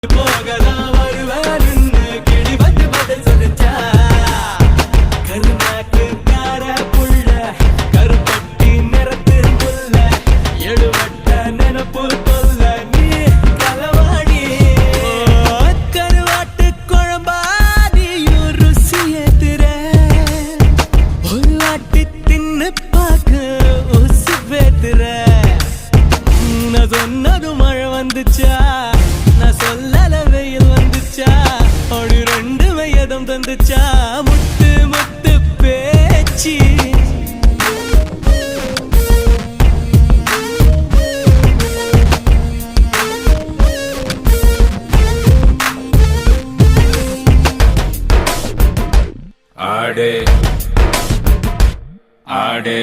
போகலாம் வருவாருன்னு கிளி வந்து பதில் சொல்லிச்சா கருநாக்கு கார புள்ள கருப்பட்டி நிறத்து புள்ள எழுவட்ட நினப்பு தொல்ல நீ களவாடி கருவாட்டு குழம்பா நீயும் ருசி ஏத்துற ஒரு வாட்டி தின்னு பார்க்க ஒசு பேத்துற நான் சொன்னதும் மழை வந்துச்சா நான் சொல்லல வெயில் வந்துச்சா அப்படி ரெண்டு வயதம் தந்துச்சா முத்து முத்து பேச்சு ஆடே ஆடே